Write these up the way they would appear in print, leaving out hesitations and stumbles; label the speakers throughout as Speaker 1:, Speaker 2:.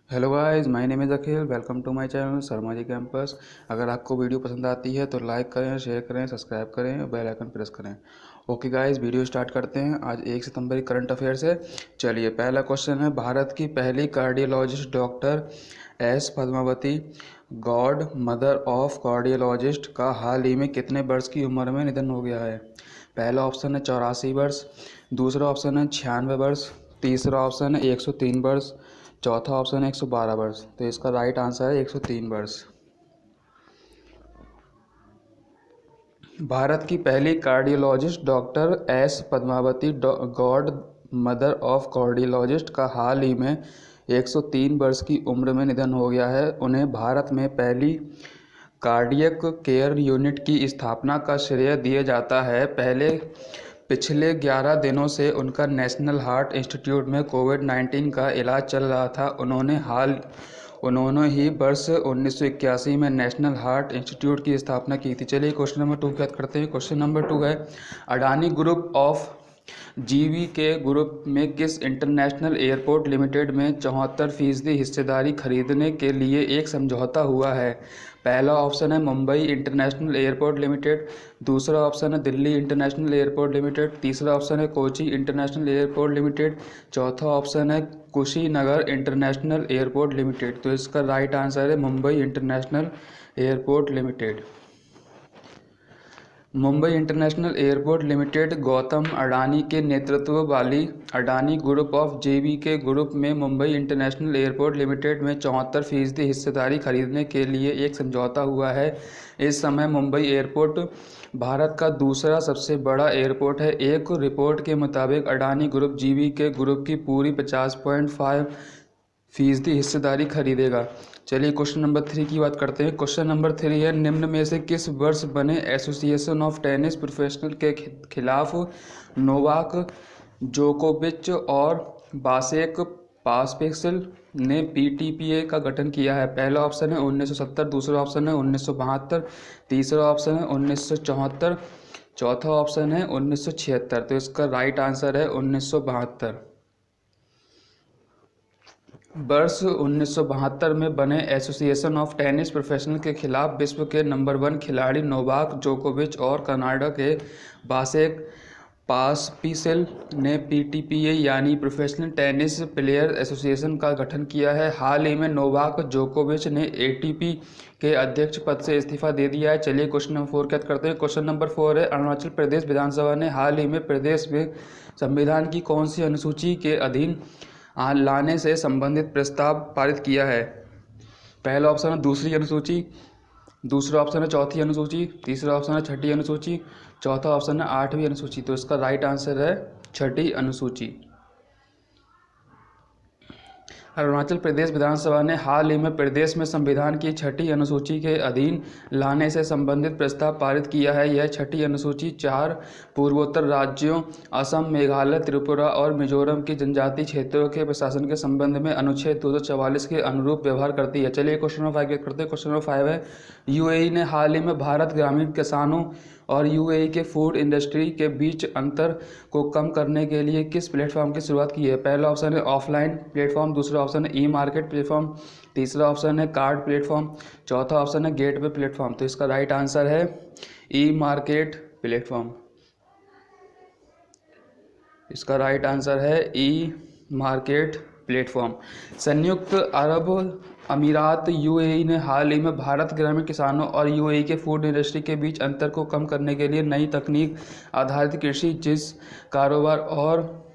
Speaker 1: Hello guys, my name is Akhil. Welcome to my channel Sharma ji campus. अगर आपको video पसंद आती है तो लाइक करें, शेयर करें, सब्सक्राइब करें और बेल आइकन प्रेस करें। ओके गाइस, वीडियो स्टार्ट करते हैं। आज 1 सितंबर की करंट अफेयर्स है। चलिए, पहला क्वेश्चन है, भारत की पहली cardiologist doctor S Padmavati, God mother of cardiologist का हाल ही में कितने वर्ष की उम्र में निधन हो गया है? पहला ऑप्शन है 84 वर्ष, दूसरा ऑप्शन है 96 वर्ष, तीसरा ऑप्शन है 103 वर्ष, चौथा ऑप्शन है 112 वर्ष। तो इसका राइट आंसर है 103 वर्ष। भारत की पहली cardiologist doctor S Padmavati, God mother of cardiologist का हाल ही में 103 वर्ष की उम्र में निधन हो गया है। उन्हें भारत में पहली कार्डियक केयर यूनिट की स्थापना का श्रेय दिया जाता है। पिछले 11 दिनों से उनका नेशनल हार्ट इंस्टीट्यूट में कोविड-19 का इलाज चल रहा था। उन्होंने ही वर्ष 1981 में नेशनल हार्ट इंस्टीट्यूट की स्थापना की थी। चलिए क्वेश्चन नंबर 2 की बात करते हैं। क्वेश्चन नंबर 2 है, अडानी ग्रुप ऑफ जीवी के ग्रुप में किस इंटरनेशनल एयरपोर्ट लिमिटेड में 74% हिस्सेदारी खरीदने के लिए एक समझौता हुआ है? पहला ऑप्शन है मुंबई इंटरनेशनल एयरपोर्ट लिमिटेड, दूसरा ऑप्शन है दिल्ली इंटरनेशनल एयरपोर्ट लिमिटेड, तीसरा ऑप्शन है कोची इंटरनेशनल एयरपोर्ट लिमिटेड, चौथा ऑप्शन है कुशीनगर इंटरनेशनल एयरपोर्ट लिमिटेड। तो इसका राइट आंसर है Mumbai international airport limited. Mumbai international airport limited Gautam Adani के नेतृत्व वाली अडानी ग्रुप ऑफ जेवी के ग्रुप में मुंबई इंटरनेशनल एयरपोर्ट लिमिटेड में 74% हिस्सेदारी खरीदने के लिए एक समझौता हुआ है। इस समय मुंबई एयरपोर्ट भारत का दूसरा सबसे बड़ा एयरपोर्ट है। एक रिपोर्ट के मुताबिक अडानी ग्रुप जीवी के ग्रुप की पूरी 50.5% हिस्सेदारी खरीदेगा। चलिए क्वेश्चन नंबर 3 की बात करते हैं। क्वेश्चन नंबर 3 है, निम्न में से किस वर्ष बने एसोसिएशन ऑफ टेनिस प्रोफेशनल के खिलाफ नोवाक जोकोविच और बासेक पास्पेसिल ने पीटीपीए का गठन किया है? पहला ऑप्शन है 1970, दूसरा ऑप्शन है 1972, तीसरा ऑप्शन है 1974, चौथा ऑप्शन है 1976। तो इसका राइट आंसर है 1972। वर्ष 1972 में बने एसोसिएशन ऑफ टेनिस प्रोफेशनल के खिलाफ विश्व के नंबर 1 खिलाड़ी नोवाक जोकोविच और कनाडा के बासेक पास्पिसिल ने पीटीपीए यानी प्रोफेशनल टेनिस प्लेयर एसोसिएशन का गठन किया है। हाल ही में नोवाक जोकोविच ने एटीपी के अध्यक्ष पद से इस्तीफा दे दिया है। चलिए क्वेश्चन नंबर 4 क्या करते हैं। क्वेश्चन नंबर 4 है, अरुणाचल प्रदेश विधानसभा ने हाल ही में प्रदेश में संविधान की कौन सी अनुसूची के अधीन लाने से संबंधित प्रस्ताव पारित किया है? पहला ऑप्शन है दूसरी अनुसूची, दूसरा ऑप्शन है चौथी अनुसूची, तीसरा ऑप्शन है छठी अनुसूची, चौथा ऑप्शन है 8वीं अनुसूची। तो इसका राइट आंसर है छठी अनुसूची। अरुणाचल प्रदेश विधानसभा ने हाल ही में प्रदेश में संविधान की छठी अनुसूची के अधीन लाने से संबंधित प्रस्ताव पारित किया है। यह छठी अनुसूची 4 पूर्वोत्तर राज्यों असम, मेघालय, त्रिपुरा और मिजोरम की जनजातीय क्षेत्रों के प्रशासन के संबंध में अनुच्छेद 244 के अनुरूप व्यवहार करती है। चलिए क्वेश्चन नंबर 5 करते हैं। क्वेश्चन नंबर 5 है, यूएई ने हाल ही में भारत ग्रामीण किसानों और यूएई के फूड इंडस्ट्री के बीच अंतर को कम करने के लिए किस प्लेटफॉर्म की शुरुआत की है? पहला ऑप्शन है ऑफलाइन प्लेटफॉर्म, दूसरा ऑप्शन है ई मार्केट प्लेटफॉर्म, तीसरा ऑप्शन है कार्ड प्लेटफॉर्म, चौथा ऑप्शन है गेटवे प्लेटफॉर्म। तो इसका राइट आंसर है ई मार्केट प्लेटफॉर्म। इसका राइट आंसर है ई मार्केट प्लेटफॉर्म। संयुक्त अरब अमीरात यूएई ने हाल ही में भारत ग्रामीण किसानों और यूएई के फूड इंडस्ट्री के बीच अंतर को कम करने के लिए नई तकनीक आधारित कृषि जिस कारोबार और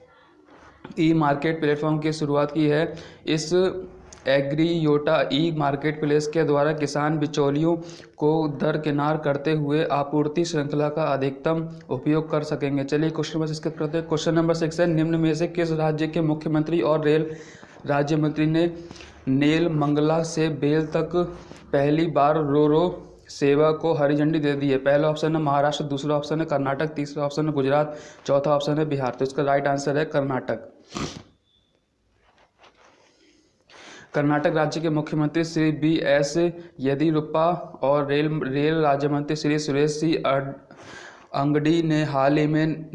Speaker 1: ई मार्केट प्लेटफॉर्म की शुरुआत की है। इस एग्रीयोटा ई मार्केट प्लेस के द्वारा किसान बिचौलियों को दरकिनार करते हुए आपूर्ति श्रृंखला का अधिकतम उपयोग कर सकेंगे। चलिए क्वेश्चन नंबर 6 करते हैं। क्वेश्चन नंबर 6 है, निम्न में से किस राज्य के मुख्यमंत्री और रेल राज्य मंत्री ने नेलमंगला से बेल तक पहली बार रो सेवा को हरी झंडी दे दी है? पहला ऑप्शन है महाराष्ट्र, दूसरा ऑप्शन है कर्नाटक, तीसरा ऑप्शन है गुजरात, चौथा ऑप्शन है बिहार। तो इसका राइट आंसर है कर्नाटक। कर्नाटक राज्य के मुख्यमंत्री श्री बी एस येदियुरप्पा और रेल राज्य मंत्री श्री सुरेश सी अंगडी ने हाल ही में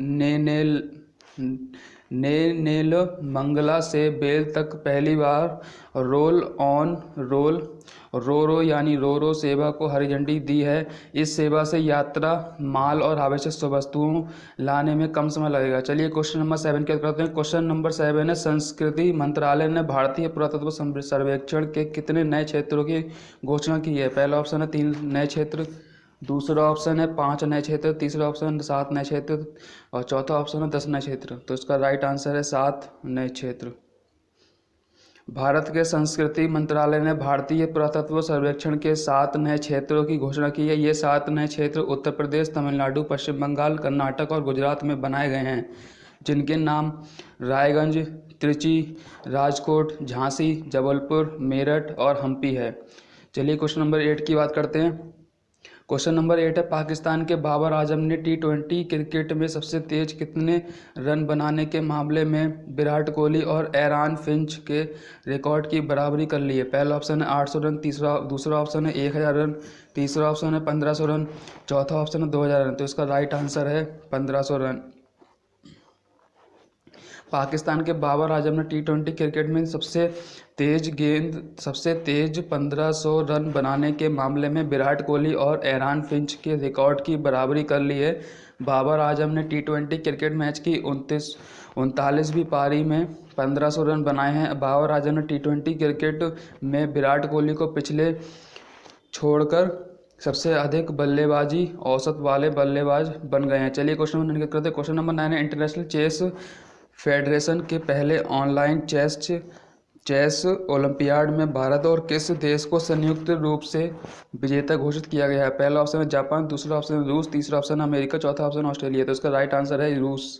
Speaker 1: नेलमंगला से बेल तक पहली बार रोल ऑन रोल रोरो यानी रोरो सेवा को हरी झंडी दी है। इस सेवा से यात्रा, माल और आवश्यक वस्तुओं लाने में कम समय लगेगा। चलिए क्वेश्चन नंबर 7 की बात करते हैं। क्वेश्चन नंबर 7 है, संस्कृति मंत्रालय ने भारतीय पुरातत्व सर्वेक्षण के कितने नए क्षेत्रों की घोषणा की है? पहला ऑप्शन है 3 नए क्षेत्र, दूसरा ऑप्शन है 5 नए क्षेत्र, तीसरा ऑप्शन 7 नए क्षेत्र और चौथा ऑप्शन है 10 नए क्षेत्र। तो इसका राइट आंसर है 7 नए क्षेत्र। भारत के संस्कृति मंत्रालय ने भारतीय पुरातत्व सर्वेक्षण के 7 नए क्षेत्रों की घोषणा की है। ये 7 नए क्षेत्र उत्तर प्रदेश, तमिलनाडु, पश्चिम बंगाल, कर्नाटक और गुजरात में बनाए गए हैं, जिनके नाम रायगंज, त्रिची, राजकोट, झांसी, जबलपुर, मेरठ और हम्पी है। चलिए क्वेश्चन नंबर 8 की बात करते हैं। क्वेश्चन नंबर 8 है, पाकिस्तान के बाबर आजम ने T20 क्रिकेट में सबसे तेज कितने रन बनाने के मामले में विराट कोहली और एरॉन फिंच के रिकॉर्ड की बराबरी कर ली है? पहला ऑप्शन है 800 रन, दूसरा ऑप्शन है 1000 रन, तीसरा ऑप्शन है 1500 रन, चौथा ऑप्शन है 2000 रन। तो इसका राइट आंसर है 1500 रन। पाकिस्तान के बाबर आजम ने T20 क्रिकेट में सबसे तेज 1500 रन बनाने के मामले में विराट कोहली और एरॉन फिंच के रिकॉर्ड की बराबरी कर ली है। बाबर आजम ने T20 क्रिकेट मैच की 39वीं पारी में 1500 रन बनाए हैं। बाबर आजम ने T20 क्रिकेट में विराट कोहली को पिछले छोड़कर सबसे अधिक बल्लेबाजी औसत वाले बल्लेबाज बन गए हैं। चलिए क्वेश्चन नंबर 9 करते हैं। क्वेश्चन नंबर 9 है, इंटरनेशनल चेस फेडरेशन के पहले ऑनलाइन चेस ओलंपियाड में भारत और किस देश को संयुक्त रूप से विजेता घोषित किया गया है? पहला ऑप्शन है जापान, दूसरा ऑप्शन है रूस, तीसरा ऑप्शन है अमेरिका, चौथा ऑप्शन ऑस्ट्रेलिया। तो इसका राइट आंसर है रूस।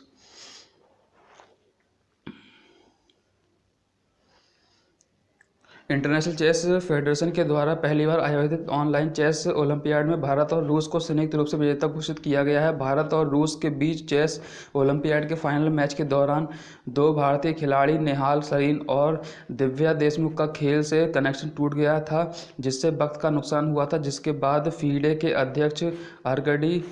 Speaker 1: इंटरनेशनल चेस फेडरेशन के द्वारा पहली बार आयोजित ऑनलाइन चेस ओलंपियाड में भारत और रूस को संयुक्त रूप से विजेता घोषित किया गया है। भारत और रूस के बीच चेस ओलंपियाड के फाइनल मैच के दौरान 2 भारतीय खिलाड़ी नेहाल सरीन और दिव्या देशमुख का खेल से कनेक्शन टूट गया था, जिससे वक्त का नुकसान हुआ था, जिसके बाद फीडे के अध्यक्ष आर्कडी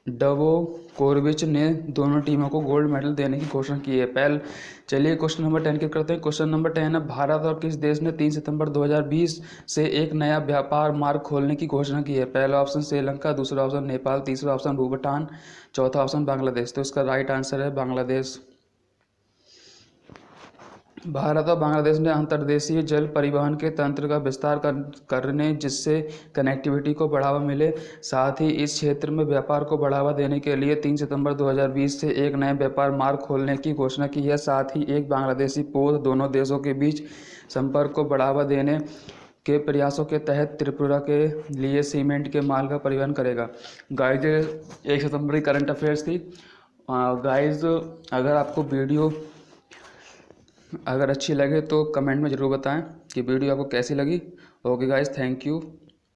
Speaker 1: डवोकोविच ने दोनों टीमों को गोल्ड मेडल देने की घोषणा की है। चलिए क्वेश्चन नंबर 10 की करते हैं। क्वेश्चन नंबर 10 है, भारत और किस देश ने 3 सितंबर 2020 से एक नया व्यापार मार्ग खोलने की घोषणा की है? पहला ऑप्शन श्रीलंका, दूसरा ऑप्शन नेपाल, तीसरा ऑप्शन भूटान, चौथा ऑप्शन बांग्लादेश। तो इसका राइट आंसर है बांग्लादेश। भारत और बांग्लादेश ने अंतर्देशीय जल परिवहन के तंत्र का विस्तार करने, जिससे कनेक्टिविटी को बढ़ावा मिले, साथ ही इस क्षेत्र में व्यापार को बढ़ावा देने के लिए 3 सितंबर 2020 से एक नए व्यापार मार्ग खोलने की घोषणा की है। साथ ही एक बांग्लादेशी पोत दोनों देशों के बीच संपर्क को बढ़ावा देने के प्रयासों के तहत त्रिपुरा के लिए सीमेंट के माल का परिवहन करेगा। गाइज 1 सितंबर की करंट अफेयर्स थी। गाइज अगर आपको वीडियो अगर अच्छी लगे तो कमेंट में ज़रूर बताएं कि वीडियो आपको कैसी लगी। Okay guys, thank you.